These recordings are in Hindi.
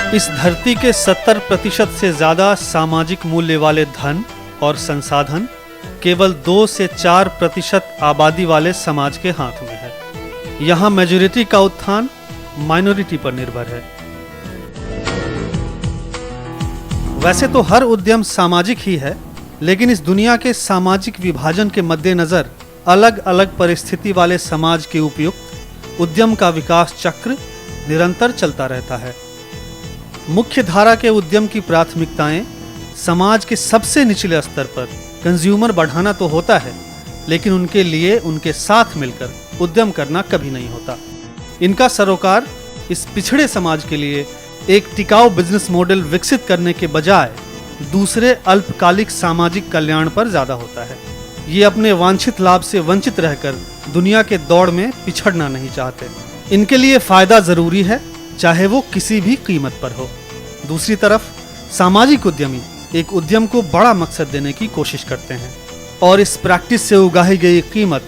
इस धरती के 70% से ज़्यादा सामाजिक मूल्य वाले धन और संसाधन केवल 2 से 4% आबादी वाले समाज के हाथ में है। यहाँ मेजॉरिटी का उत्थान माइनॉरिटी पर निर्भर है। वैसे तो हर उद्यम सामाजिक ही है, लेकिन इस दुनिया के सामाजिक विभाजन के मद्देनजर अलग अलग परिस्थिति वाले समाज के उपयुक्त उद्यम का विकास चक्र निरंतर चलता रहता है। मुख्य धारा के उद्यम की प्राथमिकताएं समाज के सबसे निचले स्तर पर कंज्यूमर बढ़ाना तो होता है, लेकिन उनके लिए उनके साथ मिलकर उद्यम करना कभी नहीं होता। इनका सरोकार इस पिछड़े समाज के लिए एक टिकाऊ बिजनेस मॉडल विकसित करने के बजाय दूसरे अल्पकालिक सामाजिक कल्याण पर ज्यादा होता है। ये अपने वांछित लाभ से वंचित रहकर दुनिया के दौड़ में पिछड़ना नहीं चाहते। इनके लिए फायदा जरूरी है, चाहे वो किसी भी कीमत पर हो। दूसरी तरफ सामाजिक उद्यमी एक उद्यम को बड़ा मकसद देने की कोशिश करते हैं और इस प्रैक्टिस से उगाई गई कीमत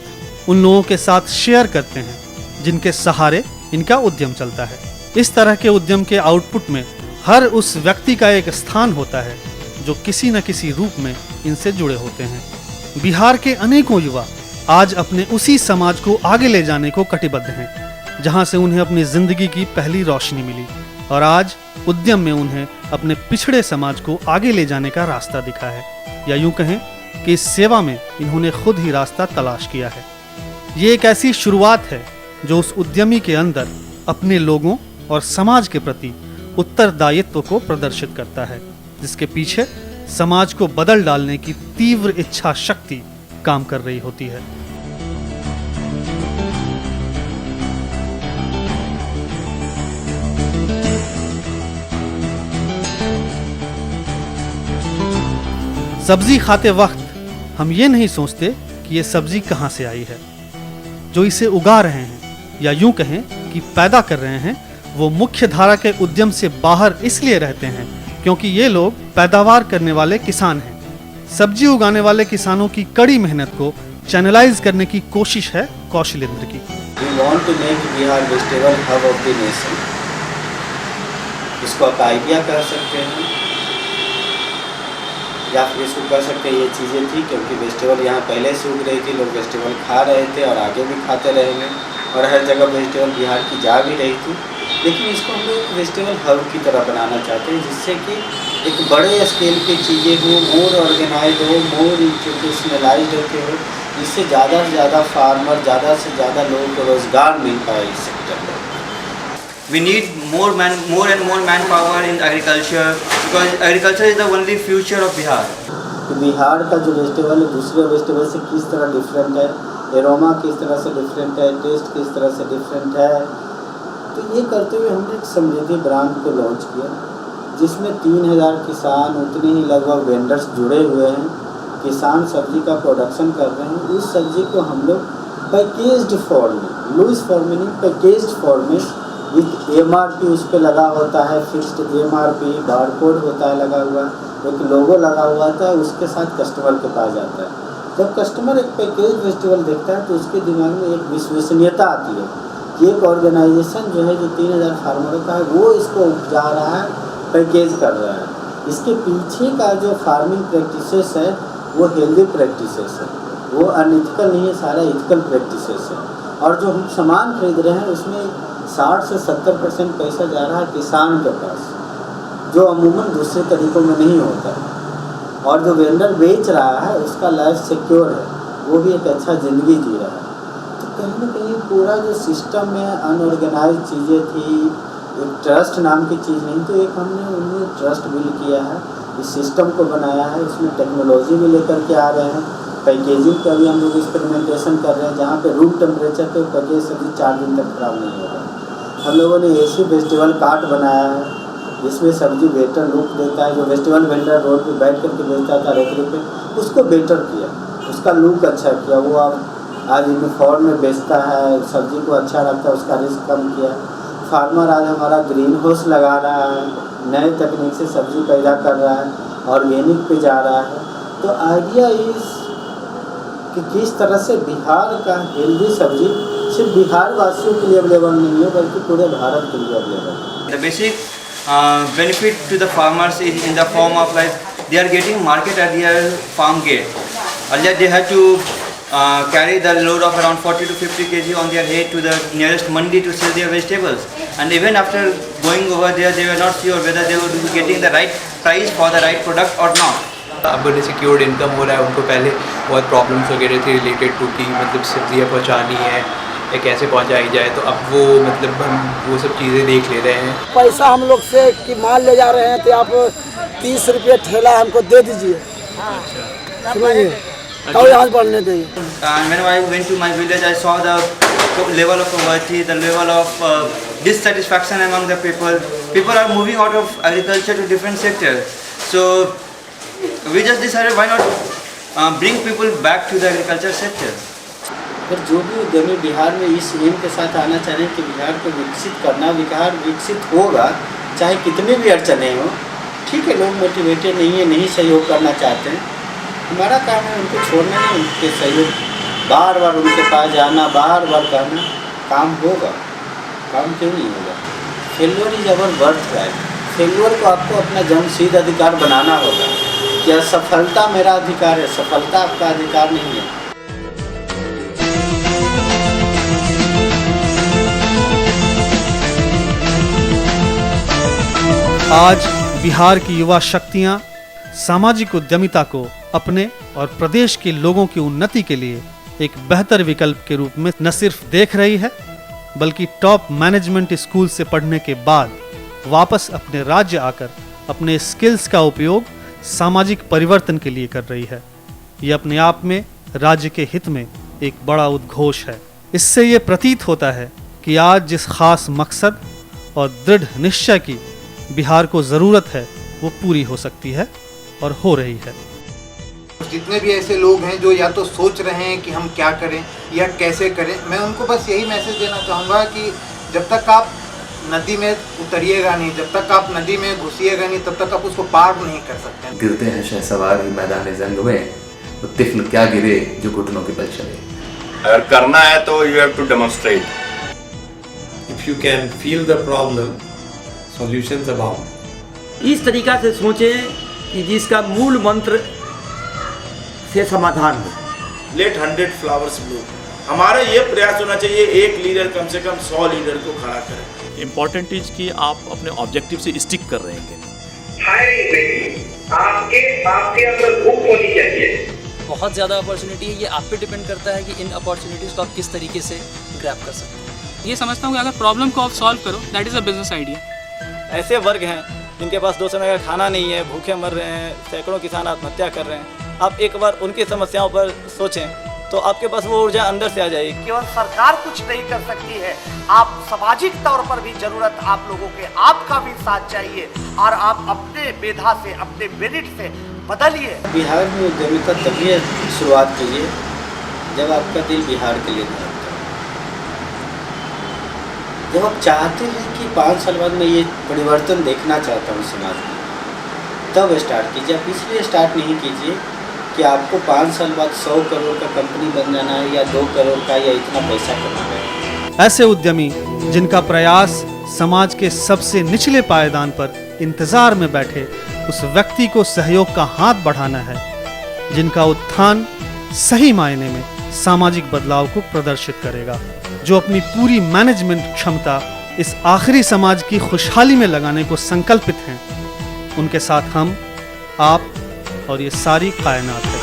उन लोगों के साथ शेयर करते हैं जिनके सहारे इनका उद्यम चलता है। इस तरह के उद्यम के आउटपुट में हर उस व्यक्ति का एक स्थान होता है जो किसी न किसी रूप में इनसे जुड़े होते हैं। बिहार के अनेकों युवा आज अपने उसी समाज को आगे ले जाने को कटिबद्ध हैं, जहां से उन्हें अपनी जिंदगी की पहली रोशनी मिली और आज उद्यम में उन्हें अपने पिछड़े समाज को आगे ले जाने का रास्ता दिखा है, या यूं कहें कि इस सेवा में इन्होंने खुद ही रास्ता तलाश किया है। ये एक ऐसी शुरुआत है जो उस उद्यमी के अंदर अपने लोगों और समाज के प्रति उत्तरदायित्व को प्रदर्शित करता है, जिसके पीछे समाज को बदल डालने की तीव्र इच्छा शक्ति काम कर रही होती है। सब्जी खाते वक्त हम ये नहीं सोचते कि ये सब्जी कहाँ से आई है। जो इसे उगा रहे हैं या यूं कहें कि पैदा कर रहे हैं, वो मुख्य धारा के उद्यम से बाहर इसलिए रहते हैं क्योंकि ये लोग पैदावार करने वाले किसान हैं। सब्जी उगाने वाले किसानों की कड़ी मेहनत को चैनलाइज करने की कोशिश है कौशलेंद्र की। We want to make Bihar vegetable hub of the nation. इसको आप आइडिया कर सकते हैं या फिर इसको कह सकते हैं ये चीज़ें थी, क्योंकि वेजिटेबल यहाँ पहले से उग रही थी, लोग वेजिटेबल खा रहे थे और आगे भी खाते रहेंगे और हर जगह वेजिटेबल बिहार की जा भी रही थी। लेकिन इसको हम लोग वेजिटेबल हब की तरह बनाना चाहते हैं, जिससे कि एक बड़े स्केल की चीज़ें हो, मोर ऑर्गेनाइज हो, मोर इंस्टीट्यूशनलाइज होते हो, जिससे ज़्यादा से ज़्यादा फार्मर, ज़्यादा से ज़्यादा लोगों को रोज़गार मिल पाए इस सेक्टर में। We need more and more manpower in agriculture, because agriculture is the only future of Bihar. तो बिहार का जो वेजिटेबल है दूसरे वेजिटेबल से किस तरह डिफरेंट है, एरोमा किस तरह से डिफरेंट है, टेस्ट किस तरह से डिफरेंट है। तो ये करते हुए हमने एक समृद्धि ब्रांड को लॉन्च किया, जिसमें 3000 किसान, उतने ही लगभग वेंडर्स जुड़े हुए हैं। किसान सब्जी का प्रोडक्शन कर रहे हैं। उस सब्जी को हम लोग पैकेज्ड फॉर्म में, लूज फॉर्म में नहीं, पैकेज्ड फॉर्म में विथ MRP उस पर लगा होता है, फिक्स्ड MRP, बारकोड होता है लगा हुआ, जो कि लोगो लगा हुआ था, उसके साथ कस्टमर के पास जाता है। जब कस्टमर एक पैकेज वेजिटेबल देखता है तो उसके दिमाग में एक विश्वसनीयता आती है कि एक ऑर्गेनाइजेशन जो है, जो 3000 फार्मरों का है, वो इसको उपजा रहा है, पैकेज कर रहा है। इसके पीछे का जो फार्मिंग प्रैक्टिसेस है वो हेल्दी प्रैक्टिसेस है, वो अनइथिकल नहीं है, सारा इथिकल प्रैक्टिसेस है। और जो हम सामान खरीद रहे हैं उसमें 60 से 70% पैसा जा रहा है किसान के पास, जो अमूमन दूसरे तरीक़ों में नहीं होता है। और जो वेंडर बेच रहा है उसका लाइफ सिक्योर है, वो भी एक अच्छा ज़िंदगी जी रहा है। तो कहीं ना कहीं पूरा जो सिस्टम में अनऑर्गेनाइज चीज़ें थी, एक ट्रस्ट नाम की चीज़ नहीं, तो एक हमने उनमें ट्रस्ट बिल्ड किया है, इस सिस्टम को बनाया है। इसमें टेक्नोलॉजी भी लेकर के आ रहे हैं। पैकेजिंग का भी हम लोग एक्सपेरिमेंटेशन कर रहे हैं, जहाँ पे रूम टेम्परेचर पे पैकेज सब्जी 4 दिन तक खराब नहीं होगा। हम लोगों ने AC वेजिटेबल कार्ट बनाया है, जिसमें सब्जी बेटर लुक देता है। जो वेजिटेबल वेंडर रोड पे बैठ करके बेचता था रेकड़ी पे, उसको बेटर किया, उसका लुक अच्छा किया। वो अब आज यूनिफॉर्म में बेचता है, सब्जी को अच्छा रखता है, उसका रिस्क कम किया। फार्मर आज हमारा ग्रीन हाउस लगा रहा है, नए तकनीक से सब्जी पैदा कर रहा है, ऑर्गेनिक पे जा रहा है। तो आइडिया इस कि किस तरह से बिहार का हेल्दी सब्जी सिर्फ बिहार वासियों के लिए अवेलेबल नहीं है, बल्कि पूरे भारत के लिए अवेलेबल है। The basic benefit to the farmers in the form of like they are getting market at their farm gate. Earlier they had to carry the load of around 40 to 50 kg on their head to the nearest mandi to sell their vegetables. And even after going over there, they were not sure whether they would be getting the right price for the right product or not. अब सिक्योर्ड इनकम हो रहा है, उनको पहले बहुत प्रॉब्लम्स वगैरह थी रिलेटेड टू कि मतलब सब्जियाँ पहुँचानी है या कैसे पहुँचाई जाए, तो अब वो मतलब हम वो सब चीज़ें देख ले रहे हैं। पैसा हम लोग से कि माल ले जा रहे हैं तो आप 30 रुपये ठेला हमको दे दीजिए, समझिए, तो यहाँ बढ़ने देंगे। And when I went to my village, I saw the level of poverty, the level of dissatisfaction among the people. People are moving out of agriculture to different sectors. So we just decided why not bring people back to the agriculture sector. पर जो भी उद्यमी बिहार में इस एम के साथ आना चाह रहे हैं कि बिहार को विकसित करना, बिहार विकसित होगा चाहे कितने भी अड़चने हों। ठीक है, लोग मोटिवेटेड नहीं है, नहीं सहयोग करना चाहते हैं, हमारा काम है उनको छोड़ना नहीं, उनके सहयोग बार बार उनके पास जाना, बार बार कहना, काम होगा, काम क्यों नहीं होगा। Failure is our birth right. Failure को आपको अपना जन्मसिद्ध अधिकार बनाना होगा कि असफलता मेरा अधिकार है, सफलता आपका अधिकार नहीं है। आज बिहार की युवा शक्तियां सामाजिक उद्यमिता को अपने और प्रदेश के लोगों की उन्नति के लिए एक बेहतर विकल्प के रूप में न सिर्फ देख रही है, बल्कि टॉप मैनेजमेंट स्कूल से पढ़ने के बाद वापस अपने राज्य आकर अपने स्किल्स का उपयोग सामाजिक परिवर्तन के लिए कर रही है। ये अपने आप में राज्य के हित में एक बड़ा उद्घोष है। इससे ये प्रतीत होता है कि आज जिस खास मकसद और दृढ़ निश्चय की बिहार को ज़रूरत है वो पूरी हो सकती है और हो रही है। जितने भी ऐसे लोग हैं जो या तो सोच रहे हैं कि हम क्या करें या कैसे करें, मैं उनको बस यही मैसेज देना चाहूँगा कि जब तक आप नदी में उतरिएगा नहीं, जब तक आप नदी में घुसिएगा नहीं, तब तक आप उसको पार नहीं कर सकते। गिरते हैं शहसवार ही मैदान जंग में, वो तिफल क्या गिरे जो घुटनों के बल चले। अगर करना है तो you have to demonstrate. If you can feel the problem, solutions abound. इस तरीका से सोचें कि जिसका मूल मंत्र से समाधान हो। Let 100 flowers bloom. हमारा ये प्रयास होना चाहिए, एक लीडर कम से कम 100 लीडर को खड़ा करे। इम्पोर्टेंट इज कि आप अपने ऑब्जेक्टिव से स्टिक कर रहे हैं। आपके अंदर भूख होनी चाहिए। बहुत ज़्यादा अपॉर्चुनिटी है, ये आप पे डिपेंड करता है कि इन अपॉर्चुनिटीज़ को आप किस तरीके से ग्रैब कर सकते हैं। ये समझता हूँ कि अगर प्रॉब्लम को आप सॉल्व करो, that is a business idea. ऐसे वर्ग हैं जिनके पास 2 समय का खाना नहीं है, भूखे मर रहे हैं, सैकड़ों किसान आत्महत्या कर रहे हैं। आप एक बार उनकी समस्याओं पर सोचें तो आपके पास वो ऊर्जा अंदर से आ जाएगी। केवल सरकार कुछ नहीं कर सकती है, आप सामाजिक तौर पर भी जरूरत आप लोगों के आपका भी साथ चाहिए और आप अपने मेधा से, अपने मेरिट से बदलिए। बिहार में उद्यमिता तभी शुरुआत कीजिए जब आपका दिल बिहार के लिए धड़कता है। जब आप चाहते हैं कि 5 साल बाद मैं ये परिवर्तन देखना चाहता हूँ समाज में, तब स्टार्ट कीजिए। आप इसलिए स्टार्ट नहीं कीजिए कि आपको 5 साल बाद 100 करोड़ का कंपनी बन जाना है या 2 करोड़ का या इतना पैसा कमाना है। ऐसे उद्यमी जिनका प्रयास समाज के सबसे निचले पायदान पर इंतजार में बैठे उस व्यक्ति को सहयोग का हाथ बढ़ाना है, जिनका उत्थान सही मायने में सामाजिक बदलाव को प्रदर्शित करेगा, जो अपनी पूरी मैनेजमेंट क्षमता इस आखिरी समाज की खुशहाली में लगाने को संकल्पित हैं, उनके साथ हम, आप और ये सारी कायनात है।